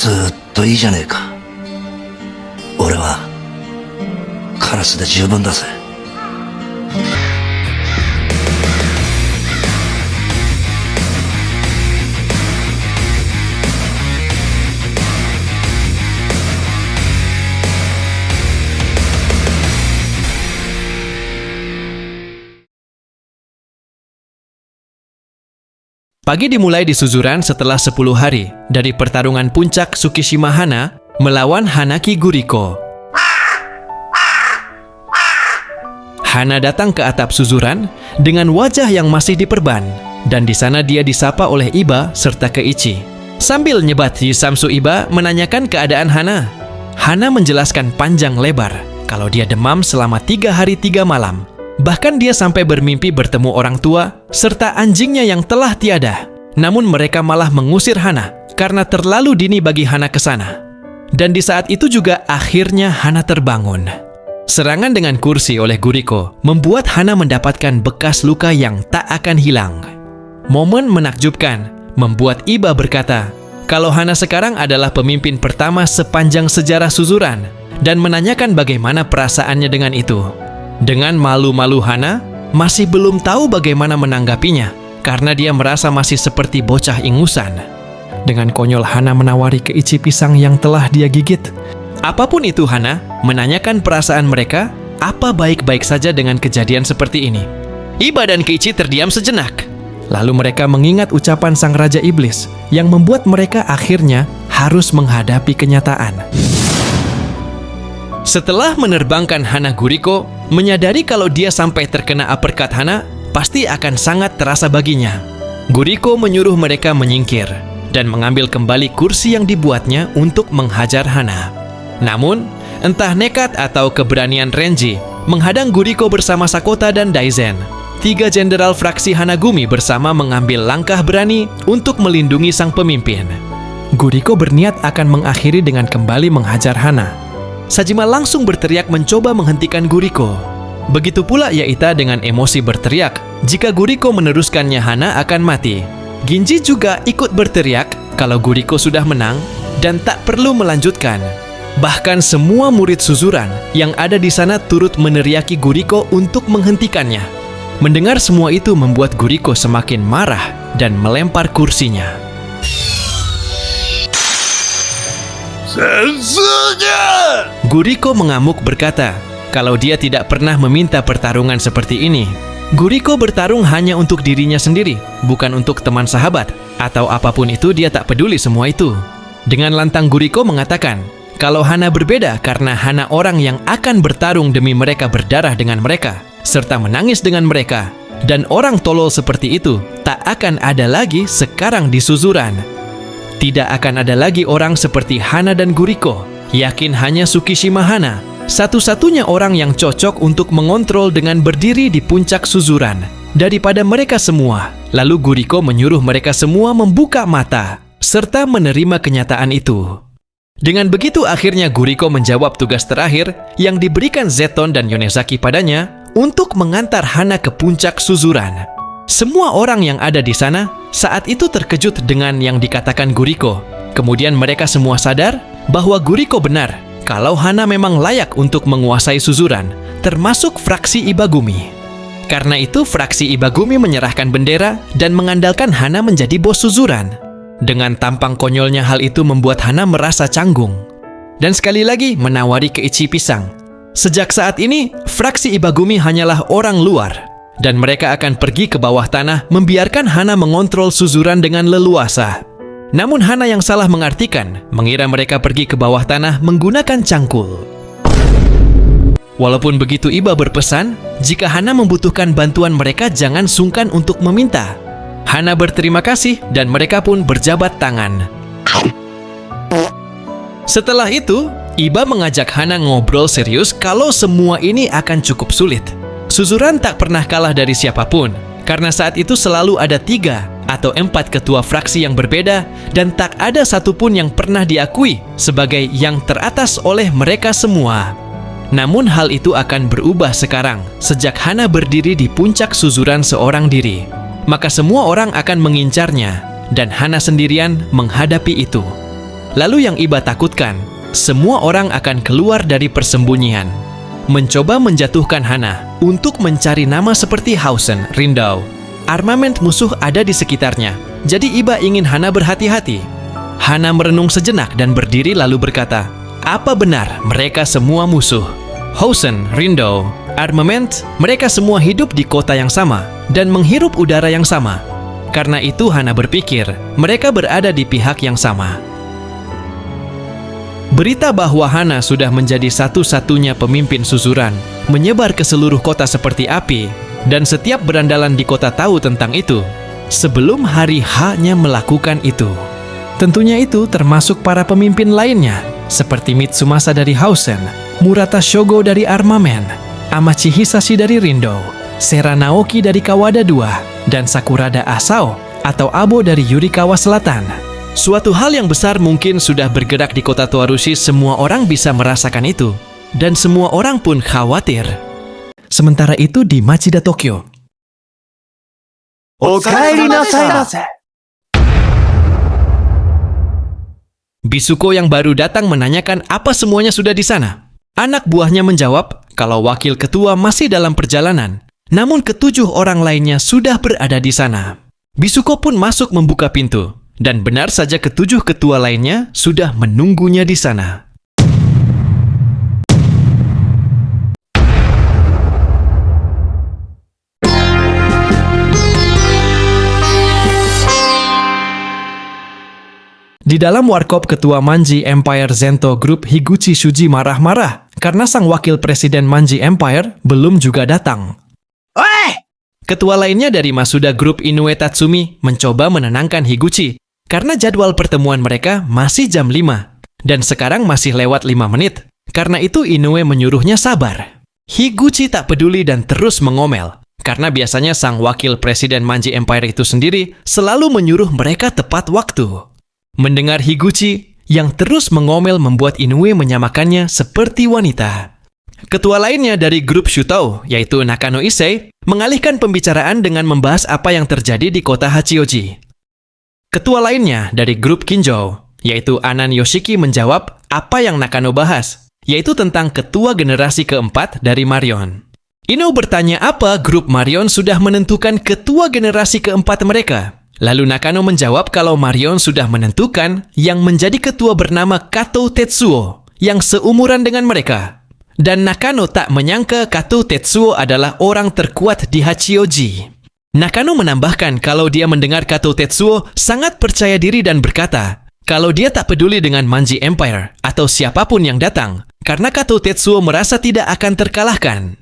ずーっといいじゃねえか。俺はカラスで十分だぜ。Pagi dimulai di Suzuran setelah 10 hari dari pertarungan puncak Tsukishima Hana melawan Hanaki Guriko. Hana datang ke atap Suzuran dengan wajah yang masih diperban, dan di sana dia disapa oleh Iba serta Keiichi. Sambil nyebat, Yusamsu Iba menanyakan keadaan Hana. Hana menjelaskan panjang lebar kalau dia demam selama 3 hari 3 malam. Bahkan dia sampai bermimpi bertemu orang tua serta anjingnya yang telah tiada. Namun mereka malah mengusir Hana karena terlalu dini bagi Hana ke sana. Dan di saat itu juga akhirnya Hana terbangun. Serangan dengan kursi oleh Guriko membuat Hana mendapatkan bekas luka yang tak akan hilang. Momen menakjubkan membuat Iba berkata kalau Hana sekarang adalah pemimpin pertama sepanjang sejarah Suzuran dan menanyakan bagaimana perasaannya dengan itu. Dengan malu-malu Hana masih belum tahu bagaimana menanggapinya karena dia merasa masih seperti bocah ingusan. Dengan konyol Hana menawari Keiichi pisang yang telah dia gigit. Apapun itu Hana menanyakan perasaan mereka, apa baik-baik saja dengan kejadian seperti ini. Iba dan Keiichi terdiam sejenak. Lalu mereka mengingat ucapan sang Raja Iblis yang membuat mereka akhirnya harus menghadapi kenyataan. Setelah menerbangkan Hana, Guriko menyadari kalau dia sampai terkena uppercut Hana pasti akan sangat terasa baginya. Guriko menyuruh mereka menyingkir dan mengambil kembali kursi yang dibuatnya untuk menghajar Hana. Namun, entah nekat atau keberanian Renji menghadang Guriko bersama Sakota dan Daizen. 3 jenderal fraksi Hanagumi bersama mengambil langkah berani untuk melindungi sang pemimpin. Guriko berniat akan mengakhiri dengan kembali menghajar Hana. Sajima langsung berteriak mencoba menghentikan Guriko. Begitu pula Yaita dengan emosi berteriak jika Guriko meneruskannya Hana akan mati. Ginji juga ikut berteriak kalau Guriko sudah menang dan tak perlu melanjutkan. Bahkan semua murid Suzuran yang ada di sana turut meneriaki Guriko untuk menghentikannya. Mendengar semua itu membuat Guriko semakin marah dan melempar kursinya. Sensunya! Guriko mengamuk berkata kalau dia tidak pernah meminta pertarungan seperti ini. Guriko bertarung hanya untuk dirinya sendiri, bukan untuk teman sahabat, atau apapun itu dia tak peduli semua itu. Dengan lantang Guriko mengatakan kalau Hana berbeda karena Hana orang yang akan bertarung demi mereka berdarah dengan mereka, serta menangis dengan mereka. Dan orang tolol seperti itu tak akan ada lagi sekarang di Suzuran. Tidak akan ada lagi orang seperti Hana dan Guriko. Yakin hanya Tsukishima Hana, satu-satunya orang yang cocok untuk mengontrol dengan berdiri di puncak Suzuran daripada mereka semua. Lalu Guriko menyuruh mereka semua membuka mata serta menerima kenyataan itu. Dengan begitu akhirnya Guriko menjawab tugas terakhir yang diberikan Zeton dan Yonezaki padanya untuk mengantar Hana ke puncak Suzuran. Semua orang yang ada di sana saat itu terkejut dengan yang dikatakan Guriko. Kemudian mereka semua sadar bahwa Guriko benar kalau Hana memang layak untuk menguasai Suzuran, termasuk fraksi Ibagumi. Karena itu fraksi Ibagumi menyerahkan bendera dan mengandalkan Hana menjadi bos Suzuran. Dengan tampang konyolnya hal itu membuat Hana merasa canggung. Dan sekali lagi menawari Keiichi pisang. Sejak saat ini, fraksi Ibagumi hanyalah orang luar. Dan mereka akan pergi ke bawah tanah membiarkan Hana mengontrol Suzuran dengan leluasa. Namun Hana yang salah mengartikan, mengira mereka pergi ke bawah tanah menggunakan cangkul. Walaupun begitu Iba berpesan, jika Hana membutuhkan bantuan mereka jangan sungkan untuk meminta. Hana berterima kasih dan mereka pun berjabat tangan. Setelah itu, Iba mengajak Hana ngobrol serius kalau semua ini akan cukup sulit. Suzuran tak pernah kalah dari siapapun, karena saat itu selalu ada 3 atau 4 ketua fraksi yang berbeda dan tak ada satupun yang pernah diakui sebagai yang teratas oleh mereka semua. Namun hal itu akan berubah sekarang sejak Hana berdiri di puncak Suzuran seorang diri. Maka semua orang akan mengincarnya dan Hana sendirian menghadapi itu. Lalu yang Iba takutkan, semua orang akan keluar dari persembunyian, mencoba menjatuhkan Hana untuk mencari nama seperti Hausen, Rindau. Armament musuh ada di sekitarnya, jadi Iba ingin Hana berhati-hati. Hana merenung sejenak dan berdiri lalu berkata, apa benar mereka semua musuh? Hausen, Rindau, Armament, mereka semua hidup di kota yang sama dan menghirup udara yang sama. Karena itu Hana berpikir, mereka berada di pihak yang sama. Berita bahwa Hana sudah menjadi satu-satunya pemimpin susuran menyebar ke seluruh kota seperti api, dan setiap berandalan di kota tahu tentang itu sebelum hari H-nya melakukan itu. Tentunya itu termasuk para pemimpin lainnya seperti Mitsumasa dari Hausen, Murata Shogo dari Armament, Amachi Hisashi dari Rindou, Sera Naoki dari Kawada II, dan Sakurada Asao atau Abo dari Yurikawa Selatan. Suatu hal yang besar mungkin sudah bergerak di kota Toarushi, semua orang bisa merasakan itu, dan semua orang pun khawatir. Sementara itu di Machida, Tokyo. Okaeri nasai. Bisuko yang baru datang menanyakan apa semuanya sudah di sana. Anak buahnya menjawab kalau wakil ketua masih dalam perjalanan, namun ketujuh orang lainnya sudah berada di sana. Bisuko pun masuk membuka pintu, dan benar saja ketujuh ketua lainnya sudah menunggunya di sana. Di dalam warkop, ketua Manji Empire Zento Group Higuchi Shuji marah-marah karena sang wakil presiden Manji Empire belum juga datang. Ketua lainnya dari Masuda Group Inoue Tatsumi mencoba menenangkan Higuchi karena jadwal pertemuan mereka masih jam 5 dan sekarang masih lewat 5 menit. Karena itu Inoue menyuruhnya sabar. Higuchi tak peduli dan terus mengomel karena biasanya sang wakil presiden Manji Empire itu sendiri selalu menyuruh mereka tepat waktu. Mendengar Higuchi yang terus mengomel membuat Inoue menyamakannya seperti wanita. Ketua lainnya dari grup Shutou, yaitu Nakano Issei, mengalihkan pembicaraan dengan membahas apa yang terjadi di kota Hachioji. Ketua lainnya dari grup Kinjo, yaitu Anan Yoshiki, menjawab apa yang Nakano bahas, yaitu tentang ketua generasi keempat dari Marion. Ino bertanya apa grup Marion sudah menentukan ketua generasi keempat mereka. Lalu Nakano menjawab kalau Marion sudah menentukan yang menjadi ketua bernama Kato Tetsuo yang seumuran dengan mereka. Dan Nakano tak menyangka Kato Tetsuo adalah orang terkuat di Hachioji. Nakano menambahkan kalau dia mendengar Kato Tetsuo sangat percaya diri dan berkata kalau dia tak peduli dengan Manji Empire atau siapapun yang datang karena Kato Tetsuo merasa tidak akan terkalahkan.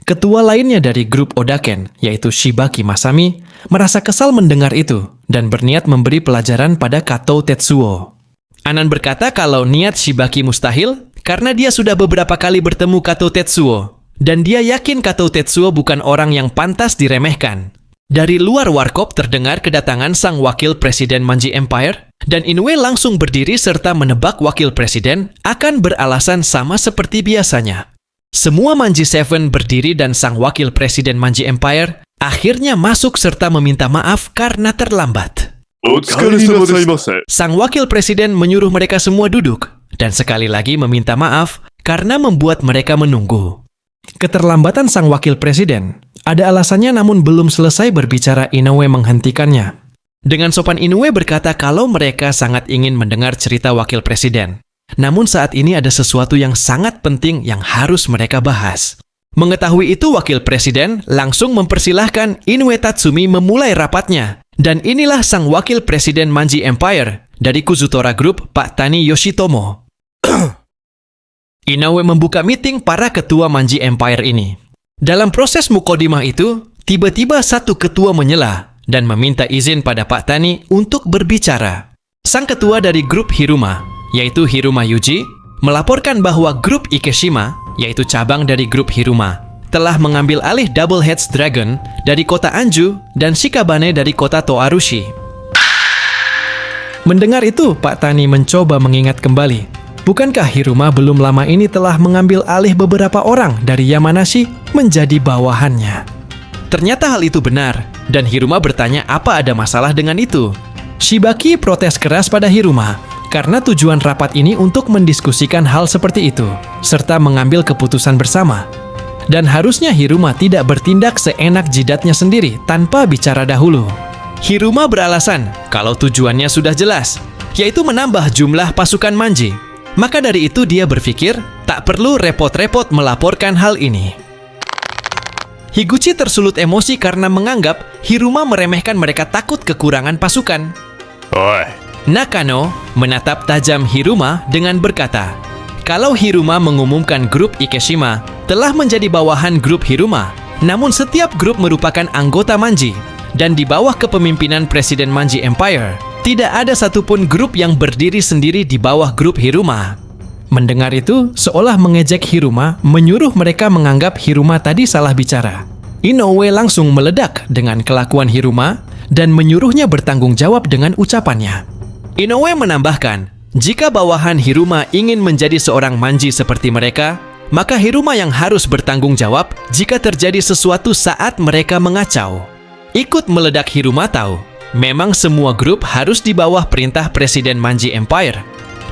Ketua lainnya dari grup Odaken, yaitu Shibaki Masami, merasa kesal mendengar itu dan berniat memberi pelajaran pada Kato Tetsuo. Anan berkata kalau niat Shibaki mustahil karena dia sudah beberapa kali bertemu Kato Tetsuo dan dia yakin Kato Tetsuo bukan orang yang pantas diremehkan. Dari luar warkop terdengar kedatangan sang wakil presiden Manji Empire dan Inoue langsung berdiri serta menebak wakil presiden akan beralasan sama seperti biasanya. Semua Manji Seven berdiri dan sang wakil presiden Manji Empire akhirnya masuk serta meminta maaf karena terlambat. Sang wakil presiden menyuruh mereka semua duduk dan sekali lagi meminta maaf karena membuat mereka menunggu. Keterlambatan sang wakil presiden ada alasannya, namun belum selesai berbicara Inoue menghentikannya. Dengan sopan Inoue berkata kalau mereka sangat ingin mendengar cerita wakil presiden. Namun saat ini ada sesuatu yang sangat penting yang harus mereka bahas. Mengetahui itu, wakil presiden langsung mempersilahkan Inoue Tatsumi memulai rapatnya. Dan inilah sang wakil presiden Manji Empire dari Kuzutora Group, Pak Tani Yoshitomo. Inoue membuka meeting para ketua Manji Empire ini. Dalam proses mukodimah itu, tiba-tiba satu ketua menyela dan meminta izin pada Pak Tani untuk berbicara. Sang ketua dari grup Hiruma, yaitu Hiruma Yuji, melaporkan bahwa grup Ikeshima, yaitu cabang dari grup Hiruma, telah mengambil alih Double Heads Dragon dari kota Anju dan Shikabane dari kota Toarushi. Mendengar itu, Pak Tani mencoba mengingat kembali. Bukankah Hiruma belum lama ini telah mengambil alih beberapa orang dari Yamanashi menjadi bawahannya? Ternyata hal itu benar, dan Hiruma bertanya apa ada masalah dengan itu. Shibaki protes keras pada Hiruma, karena tujuan rapat ini untuk mendiskusikan hal seperti itu, serta mengambil keputusan bersama. Dan harusnya Hiruma tidak bertindak seenak jidatnya sendiri tanpa bicara dahulu. Hiruma beralasan kalau tujuannya sudah jelas, yaitu menambah jumlah pasukan Manji. Maka dari itu dia berpikir tak perlu repot-repot melaporkan hal ini. Higuchi tersulut emosi karena menganggap Hiruma meremehkan mereka takut kekurangan pasukan. Oi, Nakano menatap tajam Hiruma dengan berkata, kalau Hiruma mengumumkan grup Ikeshima telah menjadi bawahan grup Hiruma, namun setiap grup merupakan anggota Manji, dan di bawah kepemimpinan Presiden Manji Empire, tidak ada satupun grup yang berdiri sendiri di bawah grup Hiruma. Mendengar itu, seolah mengejek Hiruma, menyuruh mereka menganggap Hiruma tadi salah bicara. Inoue langsung meledak dengan kelakuan Hiruma dan menyuruhnya bertanggung jawab dengan ucapannya. Inoue menambahkan, jika bawahan Hiruma ingin menjadi seorang Manji seperti mereka, maka Hiruma yang harus bertanggung jawab jika terjadi sesuatu saat mereka mengacau. Ikut meledak Hiruma tahu, memang semua grup harus di bawah perintah Presiden Manji Empire.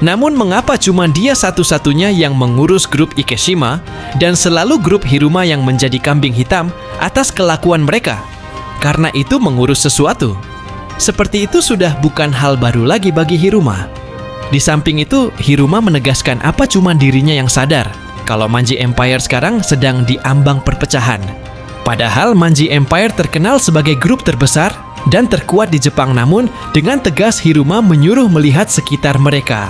Namun mengapa cuma dia satu-satunya yang mengurus grup Ikeshima dan selalu grup Hiruma yang menjadi kambing hitam atas kelakuan mereka? Karena itu mengurus sesuatu. Seperti itu sudah bukan hal baru lagi bagi Hiruma. Di samping itu, Hiruma menegaskan apa cuma dirinya yang sadar kalau Manji Empire sekarang sedang diambang perpecahan. Padahal Manji Empire terkenal sebagai grup terbesar dan terkuat di Jepang, namun dengan tegas Hiruma menyuruh melihat sekitar mereka.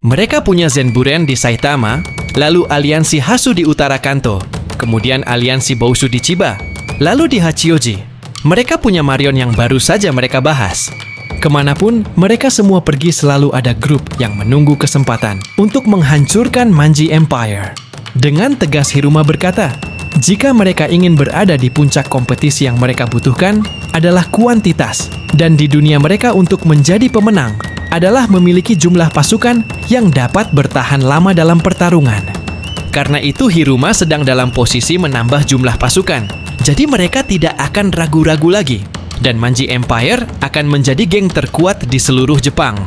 Mereka punya Zenburen di Saitama, lalu aliansi Hasu di utara Kanto, kemudian aliansi Bousu di Chiba, lalu di Hachioji. Mereka punya Marion yang baru saja mereka bahas. Kemanapun mereka semua pergi selalu ada grup yang menunggu kesempatan untuk menghancurkan Manji Empire. Dengan tegas Hiruma berkata, jika mereka ingin berada di puncak kompetisi yang mereka butuhkan adalah kuantitas, dan di dunia mereka untuk menjadi pemenang adalah memiliki jumlah pasukan yang dapat bertahan lama dalam pertarungan. Karena itu Hiruma sedang dalam posisi menambah jumlah pasukan, jadi mereka tidak akan ragu-ragu lagi, dan Manji Empire akan menjadi geng terkuat di seluruh Jepang.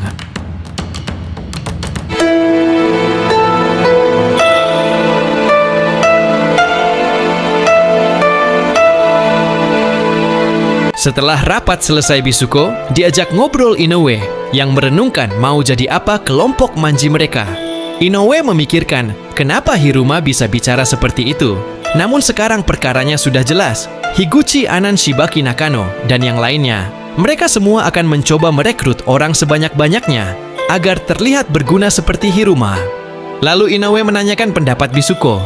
Setelah rapat selesai Bisuko, diajak ngobrol Inoue yang merenungkan mau jadi apa kelompok Manji mereka. Inoue memikirkan kenapa Hiruma bisa bicara seperti itu. Namun sekarang perkaranya sudah jelas. Higuchi Anan Shibaki Nakano dan yang lainnya, mereka semua akan mencoba merekrut orang sebanyak-banyaknya agar terlihat berguna seperti Hiruma. Lalu Inoue menanyakan pendapat Bisuko.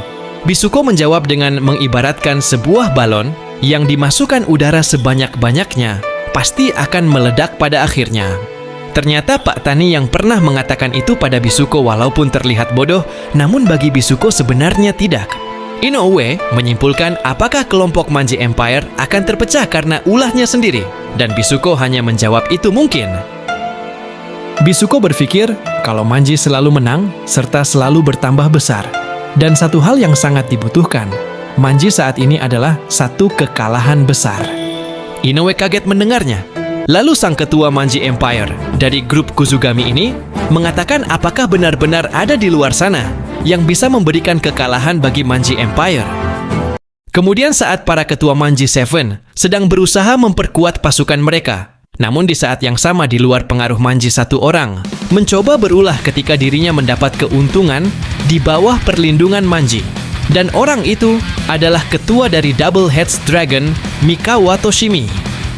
Bisuko menjawab dengan mengibaratkan sebuah balon yang dimasukkan udara sebanyak-banyaknya pasti akan meledak pada akhirnya. Ternyata Pak Tani yang pernah mengatakan itu pada Bisuko walaupun terlihat bodoh, namun bagi Bisuko sebenarnya tidak. Inoue menyimpulkan apakah kelompok Manji Empire akan terpecah karena ulahnya sendiri, dan Bisuko hanya menjawab itu mungkin. Bisuko berpikir kalau Manji selalu menang serta selalu bertambah besar, dan satu hal yang sangat dibutuhkan, Manji saat ini adalah satu kekalahan besar. Inoue kaget mendengarnya. Lalu sang ketua Manji Empire dari grup Kuzugami ini mengatakan apakah benar-benar ada di luar sana yang bisa memberikan kekalahan bagi Manji Empire. Kemudian saat para ketua Manji Seven sedang berusaha memperkuat pasukan mereka, namun di saat yang sama di luar pengaruh Manji satu orang mencoba berulah ketika dirinya mendapat keuntungan di bawah perlindungan Manji. Dan orang itu adalah ketua dari Double Heads Dragon, Mikawa Toshimi.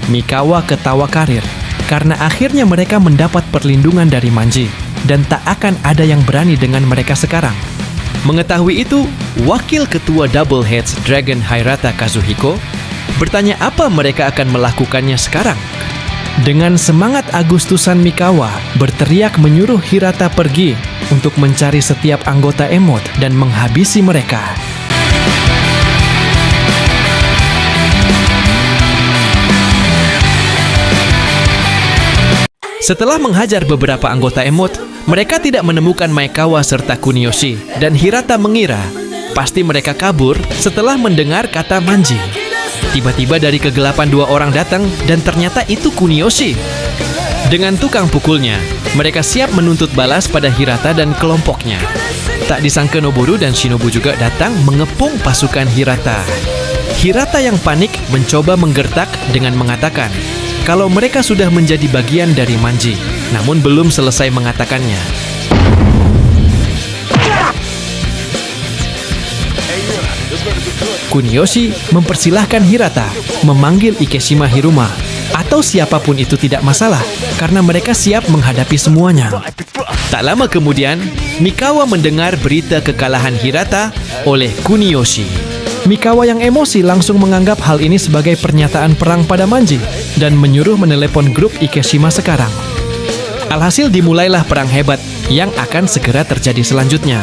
Mikawa ketawa karir, karena akhirnya mereka mendapat perlindungan dari Manji, dan tak akan ada yang berani dengan mereka sekarang. Mengetahui itu, wakil ketua Double Heads Dragon Hirata Kazuhiko bertanya apa mereka akan melakukannya sekarang. Dengan semangat Agustusan Mikawa berteriak menyuruh Hirata pergi untuk mencari setiap anggota emot dan menghabisi mereka. Setelah menghajar beberapa anggota emot, mereka tidak menemukan Maekawa serta Kuniyoshi, dan Hirata mengira pasti mereka kabur setelah mendengar kata Manji. Tiba-tiba dari kegelapan dua orang datang dan ternyata itu Kuniyoshi. Dengan tukang pukulnya, Mereka siap menuntut balas pada Hirata dan kelompoknya. Tak disangka Noboru dan Shinobu juga datang mengepung pasukan Hirata. Hirata yang panik mencoba menggertak dengan mengatakan kalau mereka sudah menjadi bagian dari Manji, namun belum selesai mengatakannya. Kuniyoshi mempersilahkan Hirata memanggil Ikeshima Hiruma atau siapapun itu tidak masalah karena mereka siap menghadapi semuanya. Tak lama kemudian, Mikawa mendengar berita kekalahan Hirata oleh Kuniyoshi. Mikawa yang emosi langsung menganggap hal ini sebagai pernyataan perang pada Manji dan menyuruh menelepon grup Ikeshima sekarang. Alhasil dimulailah perang hebat yang akan segera terjadi selanjutnya.